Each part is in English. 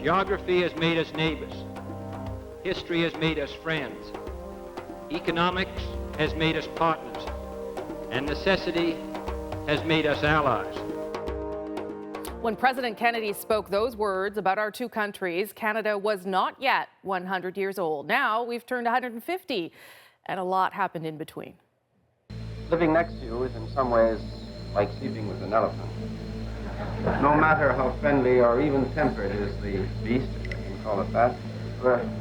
Geography has made us neighbors. History has made us friends. Economics has made us partners. And necessity has made us allies. When President Kennedy spoke those words about our two countries, Canada was not yet 100 years old. Now we've turned 150, and a lot happened in between. Living next to you is in some ways like sleeping with an elephant. No matter how friendly or even tempered is the beast, if I can call it that,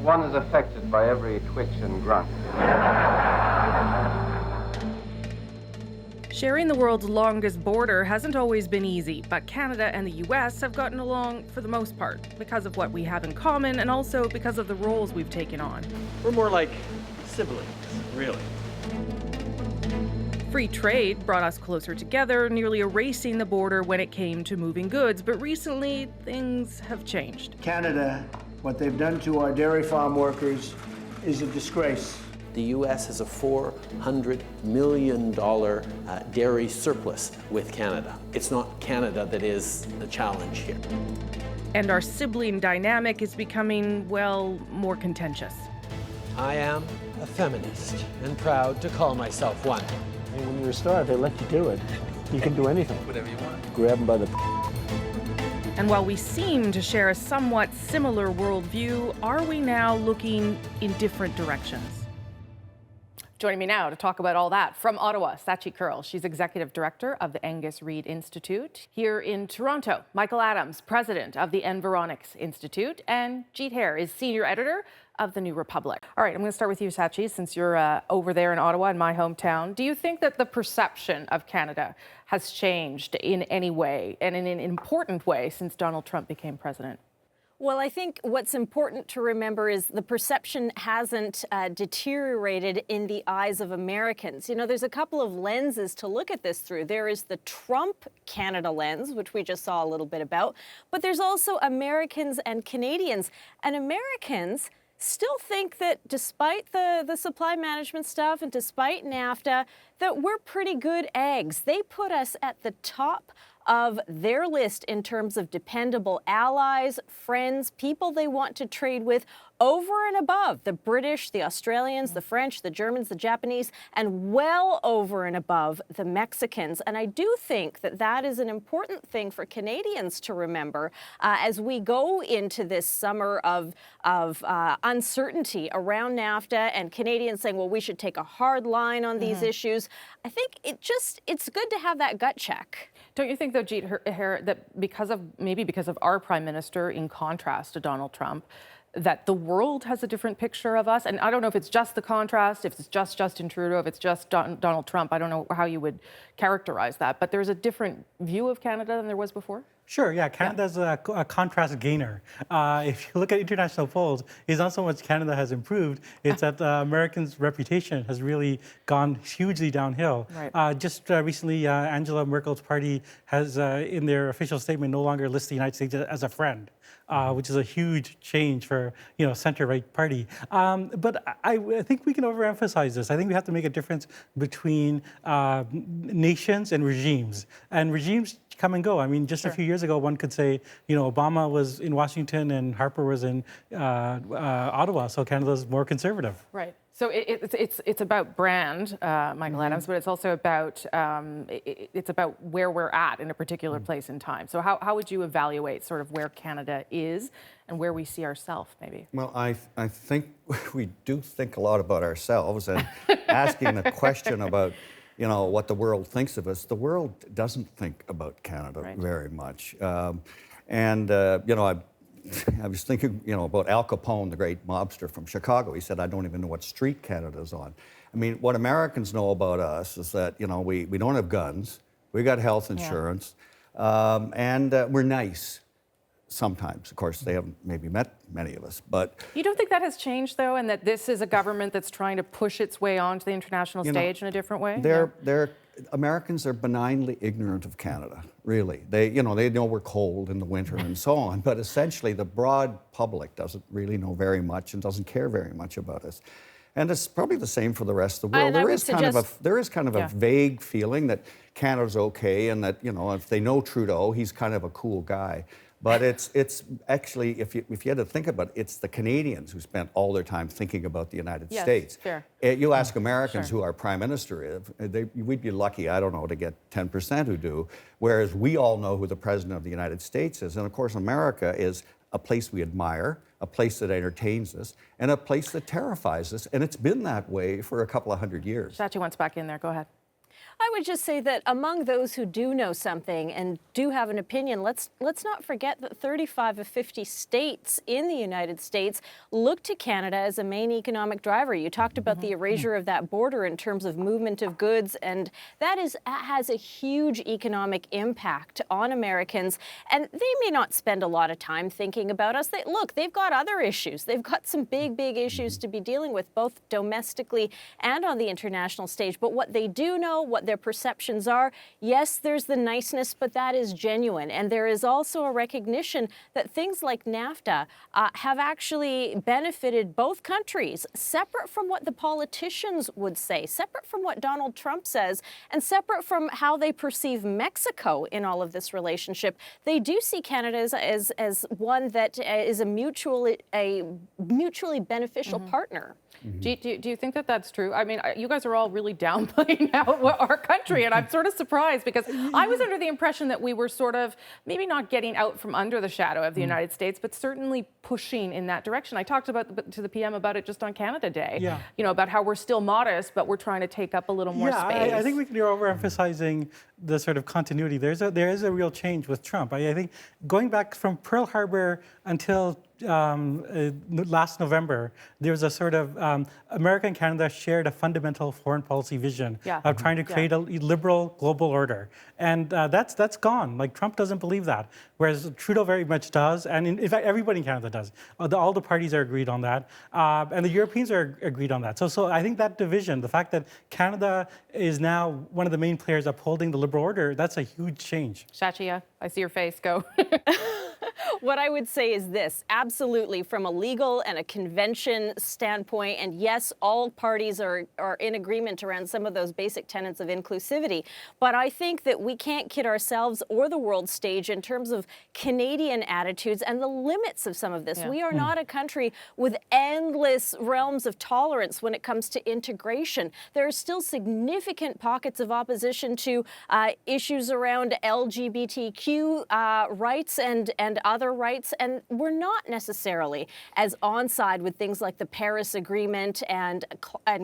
one is affected by every twitch and grunt. Sharing the world's longest border hasn't always been easy, but Canada and the U.S. have gotten along for the most part because of what we have in common and also because of the roles we've taken on. We're more like siblings, really. Free trade brought us closer together, nearly erasing the border when it came to moving goods, but recently things have changed. Canada, what they've done to our dairy farm workers is a disgrace. The U.S. has a $400 million dairy surplus with Canada. It's not Canada that is the challenge here. And our sibling dynamic is becoming, well, more contentious. I am a feminist and proud to call myself one. And when you're a star, they let you do it. You can do anything. Whatever you want. Grab them by the... And while we seem to share a somewhat similar worldview, are we now looking in different directions? Joining me now to talk about all that from Ottawa, Sachi Curl. She's Executive Director of the Angus Reid Institute. Here in Toronto, Michael Adams, President of the Environics Institute, and Jeet Hare is Senior Editor of The New Republic. All right, I'm going to start with you, Sachi, since you're over there in Ottawa, in my hometown. Do you think that the perception of Canada has changed in any way, and in an important way, since Donald Trump became president? Well, I think what's important to remember is the perception hasn't deteriorated in the eyes of Americans. You know, there's a couple of lenses to look at this through. There is the Trump Canada lens, which we just saw a little bit about, but there's also Americans and Canadians. And Americans still think that despite the supply management stuff and despite NAFTA, that we're pretty good eggs. They put us at the top of their list in terms of dependable allies, friends, people they want to trade with, over and above the British, the Australians, the French, the Germans, the Japanese, and well over and above the Mexicans. And I do think that that is an important thing for Canadians to remember as we go into this summer of uncertainty around NAFTA and Canadians saying, well, we should take a hard line on these issues. I think it's good to have that gut check. Don't you think, though, Jeet Hare, that because of our Prime Minister, in contrast to Donald Trump, that the world has a different picture of us? And I don't know if it's just the contrast, if it's just Justin Trudeau, if it's just Donald Trump. I don't know how you would characterize that. But there's a different view of Canada than there was before? Sure, yeah. Canada's a contrast gainer. If you look at international polls, it's not so much Canada has improved, it's that Americans' reputation has really gone hugely downhill. Right. Just recently, Angela Merkel's party has, in their official statement, no longer lists the United States as a friend. Which is a huge change for, center-right party. But I think we can overemphasize this. I think we have to make a difference between nations and regimes. And regimes come and go. I mean, just a few years ago, one could say, Obama was in Washington and Harper was in Ottawa, so Canada's more conservative. Right. So it's about brand, Michael Adams, but it's also about where we're at in a particular place in time. So how would you evaluate sort of where Canada is and where we see ourselves, maybe? Well, I think we do think a lot about ourselves, and asking the question about what the world thinks of us. The world doesn't think about Canada very much, I was thinking, about Al Capone, the great mobster from Chicago. He said, I don't even know what street Canada's on. I mean, what Americans know about us is that, we don't have guns, we got health insurance, and we're nice sometimes. Of course, they haven't maybe met many of us, but... You don't think that has changed, though, and that this is a government that's trying to push its way onto the international stage in a different way? Americans are benignly ignorant of Canada, really. They know we're cold in the winter and so on, but essentially the broad public doesn't really know very much and doesn't care very much about us. And it's probably the same for the rest of the world. There is kind of a vague feeling that Canada's okay and that, if they know Trudeau, he's kind of a cool guy. But it's actually, if you had to think about it, it's the Canadians who spent all their time thinking about the United States. Fair. You ask Americans who our prime minister is, we'd be lucky, I don't know, to get 10% who do, whereas we all know who the president of the United States is. And of course, America is a place we admire, a place that entertains us, and a place that terrifies us. And it's been that way for a couple of hundred years. Sachi wants back in there. Go ahead. I would just say that among those who do know something and do have an opinion, let's not forget that 35 of 50 states in the United States look to Canada as a main economic driver. You talked about the erasure of that border in terms of movement of goods, and that has a huge economic impact on Americans. And they may not spend a lot of time thinking about us. They've got other issues. They've got some big issues to be dealing with, both domestically and on the international stage. But what they do know, what their perceptions are, yes, there's the niceness, but that is genuine. And there is also a recognition that things like NAFTA have actually benefited both countries, separate from what the politicians would say, separate from what Donald Trump says, and separate from how they perceive Mexico in all of this relationship. They do see Canada as one that is a mutually beneficial partner. Do you think that that's true? I mean, you guys are all really downplaying our country, and I'm sort of surprised because I was under the impression that we were sort of maybe not getting out from under the shadow of the United States, but certainly pushing in that direction. I talked to the PM about it just on Canada Day, you know, about how we're still modest, but we're trying to take up a little more space. I think you're overemphasizing the sort of continuity. There is a real change with Trump. I think going back from Pearl Harbor until last November, there was a sort of America and Canada shared a fundamental foreign policy vision of trying to create a liberal global order. And that's gone. Like, Trump doesn't believe that, whereas Trudeau very much does. And in fact, everybody in Canada does. All the parties are agreed on that. And the Europeans are agreed on that. So I think that division, the fact that Canada is now one of the main players upholding the liberal order, that's a huge change. Sachi, I see your face. Go. What I would say is this: absolutely, from a legal and a convention standpoint, and yes, all parties are in agreement around some of those basic tenets of inclusivity. But I think that we can't kid ourselves or the world stage in terms of Canadian attitudes and the limits of some of this. We are not a country with endless realms of tolerance when it comes to integration. There are still significant pockets of opposition to issues around LGBTQ rights and other rights, and we're not necessarily as on side with things like the Paris Agreement and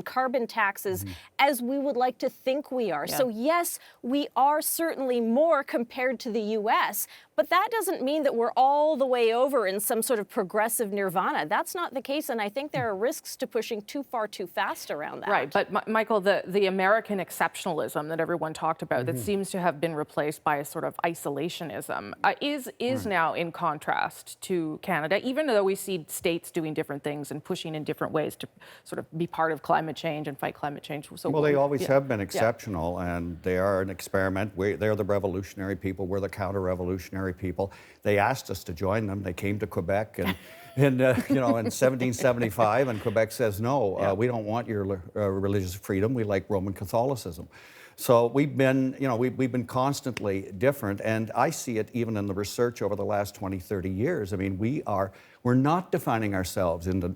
carbon taxes as we would like to think we are. So yes, we are certainly more compared to the U.S., but that doesn't mean that we're all the way over in some sort of progressive nirvana. That's not the case, and I think there are risks to pushing too far too fast around that. Right, but Michael, the American exceptionalism that everyone talked about that seems to have been replaced by a sort of isolationism is now in contrast to Canada, even though we see states doing different things and pushing in different ways to sort of be part of climate change and fight climate change. So well, they always have been exceptional, and they are an experiment. They're the revolutionary people. We're the counter-revolutionary people. They asked us to join them. They came to Quebec and in 1775, and Quebec says, no, we don't want your religious freedom. We like Roman Catholicism. So we've been, we've been constantly different, and I see it even in the research over the last 20, 30 years. I mean, we're not defining ourselves into,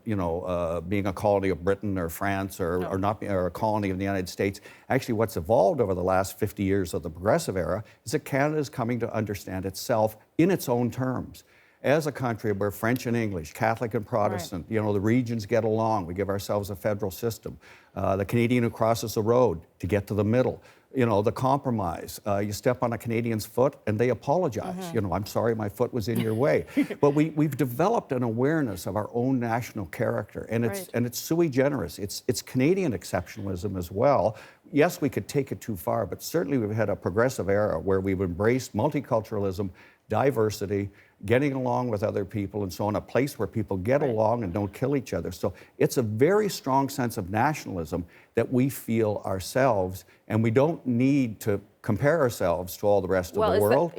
being a colony of Britain or France or a colony of the United States. Actually, what's evolved over the last 50 years of the progressive era is that Canada is coming to understand itself in its own terms. As a country where French and English, Catholic and Protestant, the regions get along, we give ourselves a federal system. The Canadian who crosses the road to get to the middle, the compromise. You step on a Canadian's foot and they apologize. I'm sorry my foot was in your way. But we've developed an awareness of our own national character, and it's sui generis. It's Canadian exceptionalism as well. Yes, we could take it too far, but certainly we've had a progressive era where we've embraced multiculturalism, diversity, getting along with other people, and so on, a place where people get along and don't kill each other. So it's a very strong sense of nationalism that we feel ourselves, and we don't need to compare ourselves to all the rest of the world.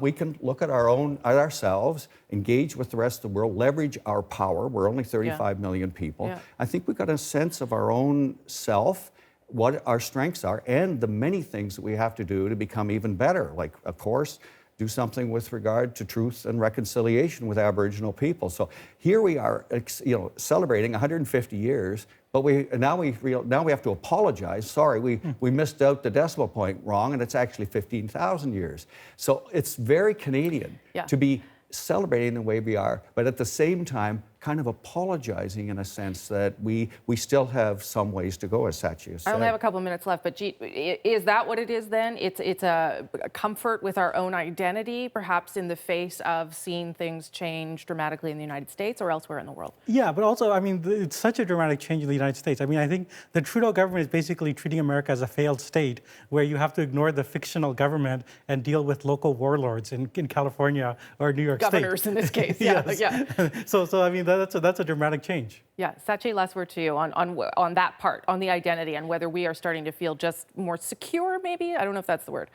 We can look at ourselves, engage with the rest of the world, leverage our power. We're only 35 million people. I think we've got a sense of our own self, what our strengths are, and the many things that we have to do to become even better. Like, of course, do something with regard to truth and reconciliation with Aboriginal people. So here we are, celebrating 150 years, but now we have to apologize. Sorry, we missed out the decimal point wrong, and it's actually 15,000 years. So it's very Canadian to be celebrating the way we are, but at the same time, kind of apologizing in a sense that we still have some ways to go, as Sachi has said. I only have a couple minutes left, but is that what it is then? It's a comfort with our own identity, perhaps in the face of seeing things change dramatically in the United States or elsewhere in the world? Yeah, but also, I mean, it's such a dramatic change in the United States. I mean, I think the Trudeau government is basically treating America as a failed state, where you have to ignore the fictional government and deal with local warlords in California or New York State. Governors in this case, yeah. So I mean, that's a dramatic change. Yeah, Sachi, last word to you on that part, on the identity, and whether we are starting to feel just more secure, maybe? I don't know if that's the word.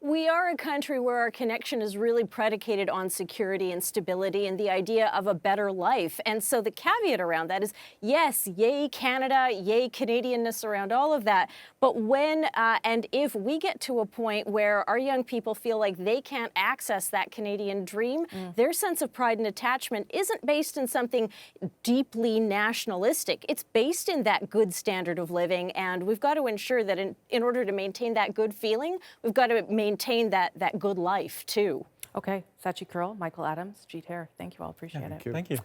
We are a country where our connection is really predicated on security and stability and the idea of a better life. And so the caveat around that is, yes, yay Canada, yay Canadianness around all of that. But when and if we get to a point where our young people feel like they can't access that Canadian dream, their sense of pride and attachment isn't based in something deeply nationalistic. It's based in that good standard of living. And we've got to ensure that in order to maintain that good feeling, we've got to maintain that good life, too. Okay, Sachi Curl, Michael Adams, Jeet Hare, thank you all, appreciate it. Thank you.